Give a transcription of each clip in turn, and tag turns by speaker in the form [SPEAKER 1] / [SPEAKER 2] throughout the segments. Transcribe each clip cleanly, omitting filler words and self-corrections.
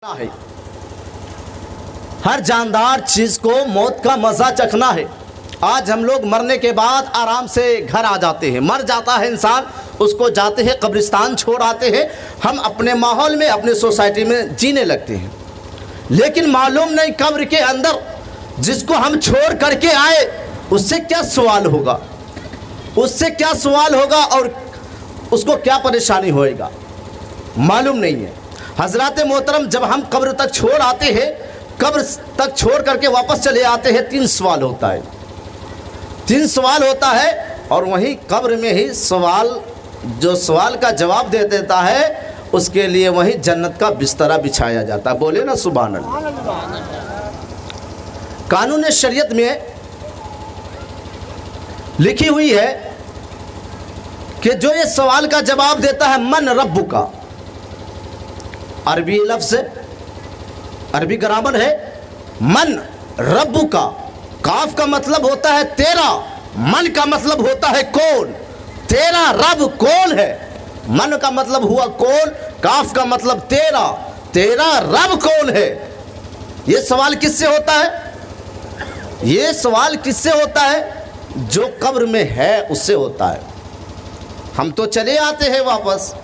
[SPEAKER 1] ہے ہر جاندار چیز کو موت کا مزہ چکھنا ہے۔ آج ہم لوگ مرنے کے بعد آرام سے گھر آ جاتے ہیں، مر جاتا ہے انسان، اس کو جاتے ہیں قبرستان چھوڑ آتے ہیں، ہم اپنے ماحول میں اپنے سوسائٹی میں جینے لگتے ہیں، لیکن معلوم نہیں قبر کے اندر جس کو ہم چھوڑ کر کے آئے اس سے کیا سوال ہوگا، اس سے کیا سوال ہوگا اور اس کو کیا پریشانی ہوئے گا، معلوم نہیں ہے۔ حضرات محترم، جب ہم قبر تک چھوڑ آتے ہیں، قبر تک چھوڑ کر کے واپس چلے آتے ہیں، تین سوال ہوتا ہے اور وہیں قبر میں ہی جو سوال کا جواب دے دیتا ہے اس کے لیے وہیں جنت کا بسترا بچھایا جاتا ہے۔ بولے نا سبحان اللہ۔ قانون شریعت میں لکھی ہوئی ہے کہ جو یہ سوال کا جواب دیتا ہے من رب کا، عربی لفظ ہے، عربی گرامر ہے، من رب کا، کاف کا مطلب ہوتا ہے تیرا، من کا مطلب ہوتا ہے کون، تیرا رب کون ہے، من کا مطلب ہوا کون، کاف کا مطلب تیرا، تیرا رب کون ہے۔ یہ سوال کس سے ہوتا ہے؟ یہ سوال کس سے ہوتا ہے؟ جو قبر میں ہے اس سے ہوتا ہے۔ ہم تو چلے آتے ہیں واپس،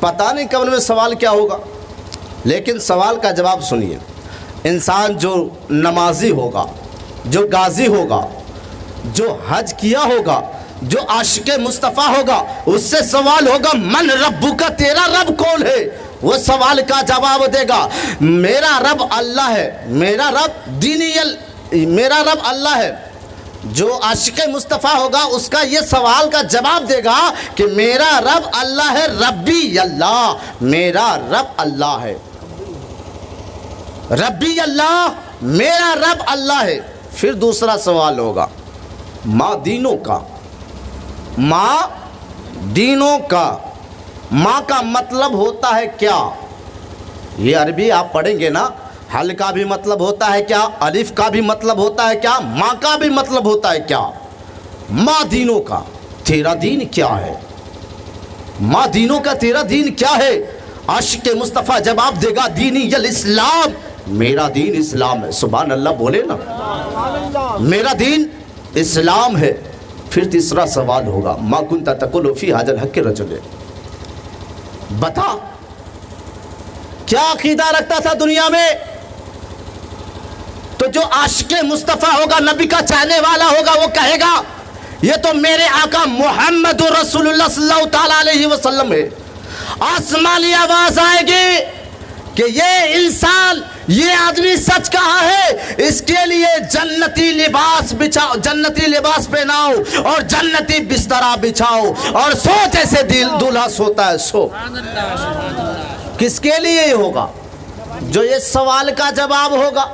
[SPEAKER 1] پتہ نہیں قبر میں سوال کیا ہوگا، لیکن سوال کا جواب سنیے۔ انسان جو نمازی ہوگا، جو غازی ہوگا، جو حج کیا ہوگا، جو عاشق مصطفیٰ ہوگا، اس سے سوال ہوگا من رب کا، تیرا رب کون ہے۔ وہ سوال کا جواب دے گا میرا رب اللہ ہے، میرا رب اللہ ہے۔ جو عاشق مصطفیٰ ہوگا اس کا یہ سوال کا جواب دے گا کہ میرا رب اللہ ہے، ربی اللہ، میرا رب اللہ ہے، ربی اللہ، میرا رب اللہ ہے۔ پھر دوسرا سوال ہوگا ماں دینوں کا، ماں دینوں کا، ماں کا مطلب ہوتا ہے کیا؟ یہ عربی آپ پڑھیں گے نا، حل کا بھی مطلب ہوتا ہے کیا، الف کا بھی مطلب ہوتا ہے کیا، ماں کا بھی مطلب ہوتا ہے کیا۔ ماں دینوں کا، تیرا دین کیا ہے، ماں دینوں کا تیرا دین کیا ہے۔ عاشق مصطفیٰ جواب دے گا دینی الاسلام، میرا دین اسلام ہے۔ سبحان اللہ، بولے نا، میرا دین اسلام ہے۔ پھر تیسرا سوال ہوگا ما کنت تقول فی ھذا الحق رجل، بتا کیا عقیدہ رکھتا تھا دنیا میں؟ تو جو عاشق مصطفیٰ ہوگا، نبی کا چاہنے والا ہوگا، وہ کہے گا یہ تو میرے آقا محمد رسول اللہ صلی اللہ تعالیٰ علیہ وسلم ہے۔ آسمانی آواز آئے گی کہ یہ انسان، یہ آدمی سچ کہا ہے، اس کے لیے جنتی لباس بچھاؤ، جنتی لباس پہناؤ اور جنتی بسترا بچھاؤ اور سو جیسے دولہا سوتا ہے سو۔ کس کے لیے یہ ہوگا؟ جو یہ سوال کا جواب ہوگا،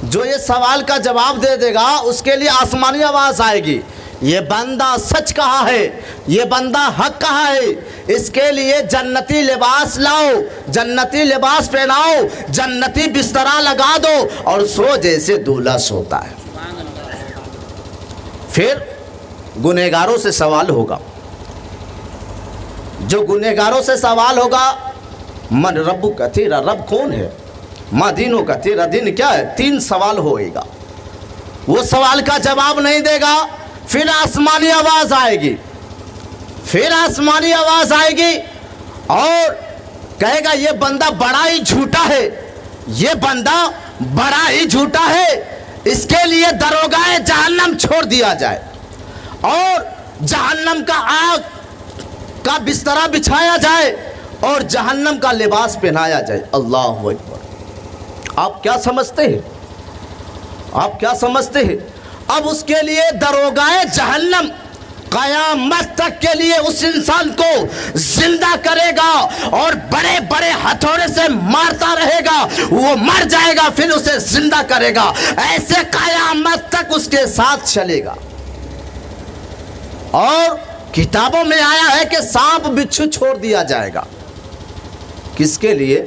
[SPEAKER 1] جو یہ سوال کا جواب دے گا، اس کے لیے آسمانی آواز آئے گی یہ بندہ سچ کہا ہے، یہ بندہ حق کہا ہے، اس کے لیے جنتی لباس لاؤ، جنتی لباس پہناؤ، جنتی بسترا لگا دو اور سو جیسے دولہا سوتا ہے۔ پھر گنہگاروں سے سوال ہوگا، جو گنہگاروں سے سوال ہوگا من رب کا، تیرا رب کون ہے، ماں دینوں کا، تیرا دین کیا ہے۔ تین سوال ہوئے گا، وہ سوال کا جواب نہیں دے گا۔ پھر آسمانی آواز آئے گی، پھر آسمانی آواز آئے گی اور کہے گا یہ بندہ بڑا ہی جھوٹا ہے، یہ بندہ بڑا ہی جھوٹا ہے، اس کے لیے دروگائے جہنم چھوڑ دیا جائے اور جہنم کا آگ کا بسترا بچھایا جائے اور جہنم کا لباس پہنایا جائے۔ اللہ اکبر۔ آپ کیا سمجھتے ہیں؟ آپ کیا سمجھتے ہیں؟ اب اس کے لیے دروگائے جہنم قیامت تک کے لیے اس انسان کو زندہ کرے گا اور بڑے بڑے ہتھوڑے سے مارتا رہے گا، وہ مر جائے گا، پھر اسے زندہ کرے گا، ایسے قیامت تک اس کے ساتھ چلے گا۔ اور کتابوں میں آیا ہے کہ سانپ بچھو چھوڑ دیا جائے گا۔ کس کے لیے؟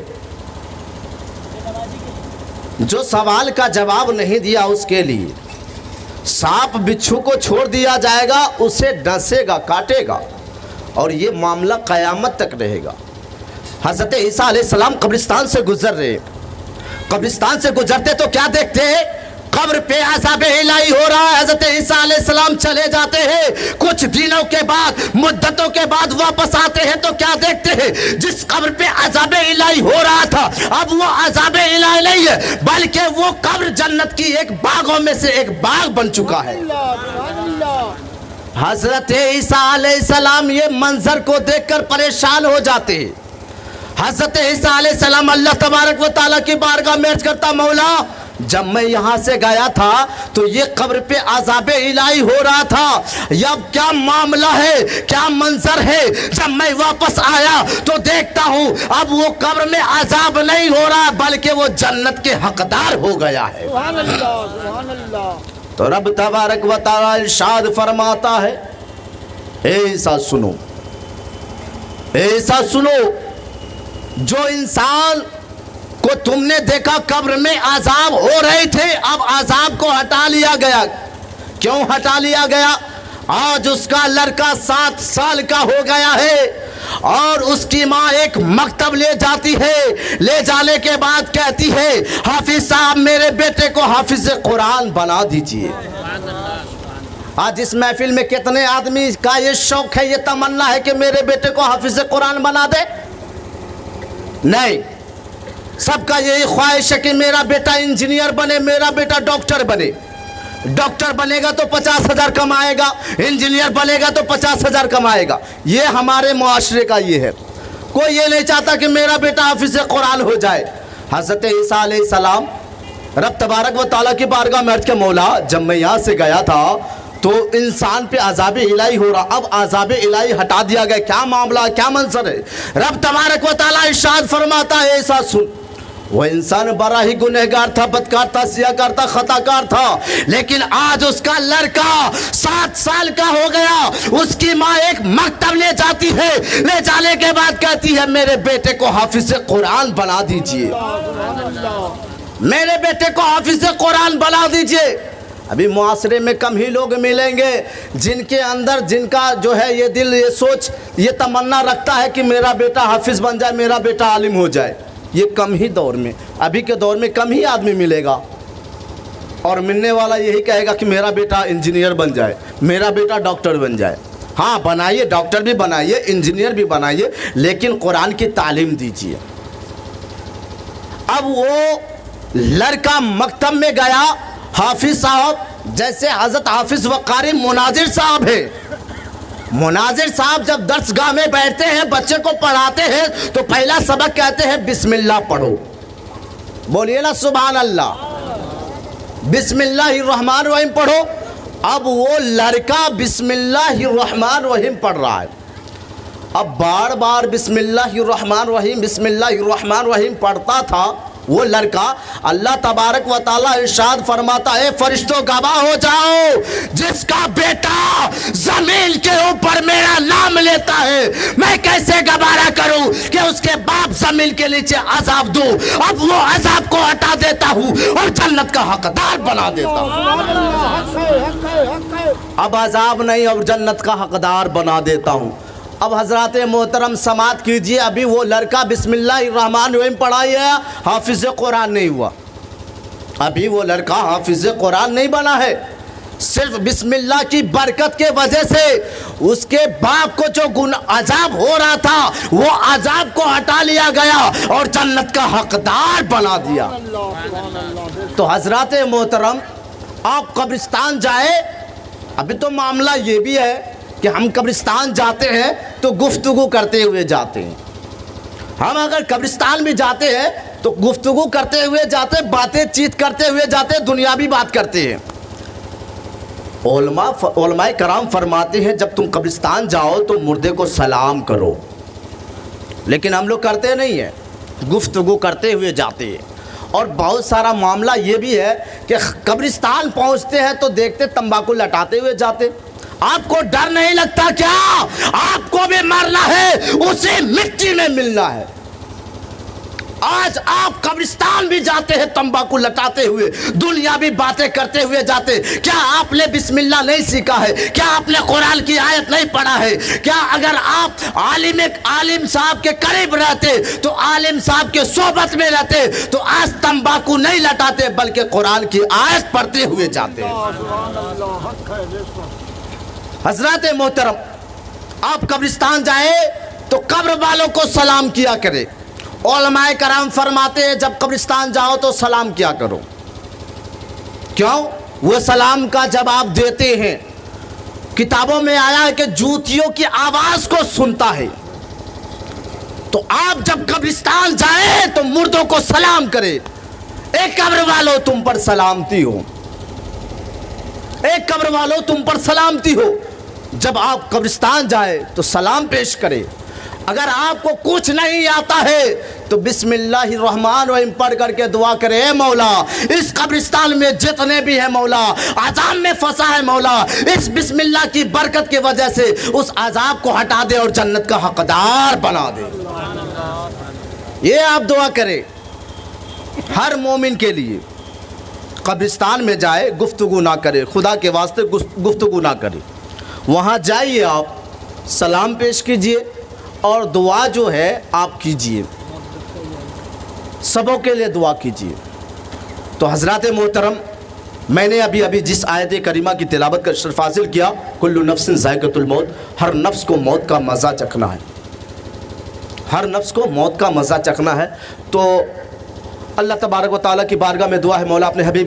[SPEAKER 1] جو سوال کا جواب نہیں دیا اس کے لیے۔ سانپ بچھو کو چھوڑ دیا جائے گا، اسے ڈسے گا، کاٹے گا اور یہ معاملہ قیامت تک رہے گا۔ حضرت عیسیٰ علیہ السلام قبرستان سے گزر رہے कब्रिस्तान से गुजरते तो क्या देखते हैं? कब्र पे अज़ाब इलाही हो रहा है। हज़रत ईसा अलैहिस्सलाम चले जाते हैं, कुछ दिनों के बाद, मुद्दतों के बाद वापस आते हैं तो क्या देखते हैं? जिस कब्र पे अज़ाब इलाही हो रहा था, अब वो अज़ाब इलाही नहीं है, बल्कि वो कब्र जन्नत की एक बागों में से एक बाग बन चुका है। हज़रत ईसा अलैहिस्सलाम ये मंजर को देखकर परेशान हो जाते हैं। हज़रत ईसा अलैहिस्सलाम अल्लाह तबारक व तआला की बारगाह में अर्ज़ करता, मौला जब मैं यहाँ से गया था तो ये कब्र पे अज़ाब इलाही हो रहा था, अब क्या मामला है, क्या मंजर है? जब मैं वापस आया तो देखता हूँ अब वो कब्र में अज़ाब नहीं हो रहा, बल्कि वो जन्नत के हकदार हो गया है। सुभान अल्लाह, सुभान अल्लाह। तो रब तबारक व तआला इरशाद फरमाता है, ऐसा सुनो, ऐसा सुनो, जो इंसान को तुमने देखा कब्र में अज़ाब हो रहे थे, अब अज़ाब को हटा लिया गया। क्यों हटा लिया गया? आज उसका लड़का 7 साल का हो गया है और उसकी माँ एक मकतब ले जाती है, ले जाने के बाद कहती है, हाफिज साहब मेरे बेटे को हाफिज कुरान बना दीजिए। आज इस महफिल में कितने आदमी का ये शौक है, ये तमन्ना है कि मेरे बेटे को हाफिज कुरान बना दे? नहीं, सबका यही ख्वाहिश है कि मेरा बेटा इंजीनियर बने, मेरा बेटा डॉक्टर बने। डॉक्टर बनेगा तो 50,000 कमाएगा, इंजीनियर बनेगा तो 50,000 कमाएगा। ये हमारे मुआशरे का ये है। कोई ये नहीं चाहता कि मेरा बेटा हाफिज कुरान हो जाए। हज़रत ईसा अलैहिस्सलाम रब तबारक व तआला की बारगाह में अर्ज़ किया, मौला जब मैं यहाँ से गया था तो इंसान पे अज़ाब इलाही हो रहा, अब अज़ाब इलाही हटा दिया गया, क्या मामला, क्या मंजर है? रब तबारक व तआला इरशाद फरमाता है, ऐसा सुन, वो इंसान बड़ा ही गुनहगार था, बदकार था, सियाकार था, खताकार था, लेकिन आज उसका लड़का 7 साल का हो गया। उसकी माँ एक मकतब ले जाती है, ले जाने के बाद कहती है मेरे बेटे को हाफिज कुरान बना दीजिए, मेरे बेटे को हाफिज कुरान बना दीजिए। अभी मुआशरे में कम ही लोग मिलेंगे जिनके अंदर, जिनका जो है ये दिल, ये सोच, ये तमन्ना रखता है कि मेरा बेटा हाफिज बन जाए, मेरा बेटा आलिम हो जाए। ये कम ही दौर में, अभी के दौर में कम ही आदमी मिलेगा, और मिलने वाला यही कहेगा कि मेरा बेटा इंजीनियर बन जाए, मेरा बेटा डॉक्टर बन जाए। हाँ बनाइए, डॉक्टर भी बनाइए, इंजीनियर भी बनाइए, लेकिन कुरान की तालीम दीजिए। अब वो लड़का मकतब में गया, हाफिज साहब जैसे हज़रत हाफिज व कारी मुनाजिर साहब है, मुनाजिर साहब जब दर्सगाह में बैठते हैं, बच्चे को पढ़ाते हैं तो पहला सबक कहते हैं बिस्मिल्लाह पढ़ो। बोलिए ना सुभान अल्लाह। बिस्मिल्लाहिर्रहमानिर्रहीम पढ़ो। अब वो लड़का बिस्मिल्लाहिर्रहमानिर्रहीम पढ़ रहा है। अब बार बार बिस्मिल्लाहिर्रहमानिर्रहीम बिस्मिल्लाहिर्रहमानिर्रहीम पढ़ता था वो लड़का। अल्लाह तबारक व तआला इरशाद फरमाता है, फरिश्तों गवाह हो जाओ, जिसका बेटा जमीन के ऊपर मेरा नाम लेता है, मैं कैसे गवारा करूं कि उसके बाप जमीन के नीचे अजाब दूं। अब वो अजाब को हटा देता हूं और जन्नत का हकदार बना देता हूं। अब अजाब नहीं और जन्नत का हकदार बना देता हूं। अब हजरात मोहतरम समात कीजिए, अभी वो लड़का बिस्मिल्लाहिर्रहमानिर्रहीम पढ़ाई है, हाफिज कुरान नहीं हुआ। अभी वो लड़का हाफिज कुरान नहीं बना है। सिर्फ बिस्मिल्लाह की बरकत के वजह से उसके बाप को जो अजाब हो रहा था वो अजाब को हटा लिया गया और जन्नत का हकदार बना दिया। तो हजरात मोहतरम, आप कब्रिस्तान जाए, अभी तो मामला ये भी है कि हम कब्रिस्तान जाते हैं तो गुफ्तगू करते हुए जाते हैं। हम अगर कब्रिस्तान भी जाते हैं तो गुफ्तगू करते हुए जाते, बातें चीत करते हुए जाते, दुनियावी बात करते हैं। उलमाए कराम फरमाते हैं जब तुम कब्रिस्तान जाओ तो मुर्दे को सलाम करो, लेकिन हम लोग करते नहीं हैं, गुफ्तगू करते हुए जाते हैं। और बहुत सारा मामला ये भी है कि कब्रिस्तान पहुंचते हैं तो देखते तंबाकू लटाते हुए जाते। आपको डर नहीं लगता क्या? आपको भी मरना है, उसी मिट्टी में मिलना है। आज आप कब्रिस्तान भी जाते हैं तंबाकू लटाते हुए, दुनियावी बातें करते हुए जाते। क्या आपने बिस्मिल्लाह नहीं सीखा है? क्या आपने कुरान की आयत नहीं पढ़ा है? क्या अगर आप आलिम साहब के करीब रहते तो आलिम साहब के सोबत में रहते तो आज तंबाकू नहीं लटाते बल्कि कुरान की आयत पढ़ते हुए जाते हैं। हजरत मोहतरम, आप कब्रिस्तान जाए तो कब्र वालों को सलाम किया करे। उलमाए कराम फरमाते हैं जब कब्रिस्तान जाओ तो सलाम किया करो। क्यों? वो सलाम का जवाब देते हैं। किताबों में आया है कि जूतियों की आवाज को सुनता है। तो आप जब कब्रिस्तान जाए तो मुर्दों को सलाम करे। एक कब्र वालों तुम पर सलामती हो, एक कब्र वालों तुम पर सलामती हो। जब आप कब्रिस्तान जाए तो सलाम पेश करें। अगर आपको कुछ नहीं आता है तो बिस्मिल्लाहिर्रहमानिर्रहीम पढ़ करके दुआ करे, ए मौला इस कब्रिस्तान में जितने भी है मौला अजाब में फंसा है मौला, इस बिस्मिल्लाह की बरकत की वजह से उस अजाब को हटा दे और जन्नत का हकदार बना दे। ये आप दुआ करें हर मोमिन के लिए। कब्रिस्तान में जाए गुफ्तगू ना करे, खुदा के वास्ते गुफ्तगू ना करे। वहाँ जाइए, आप सलाम पेश कीजिए और दुआ जो है आप कीजिए, सबों के लिए दुआ कीजिए। तो हज़रात मोहतरम, मैंने अभी जिस आयत करीमा की तिलावत का शर्फ हासिल किया, कुल्लु नफ्सिन ज़ायक़तुल मौत, हर नफ्स को मौत का मज़ा चखना है, हर नफ्स को मौत का मज़ा चखना है। तो अल्लाह तबारक व तआला की बारगाह में दुआ है, मौला अपने हबीब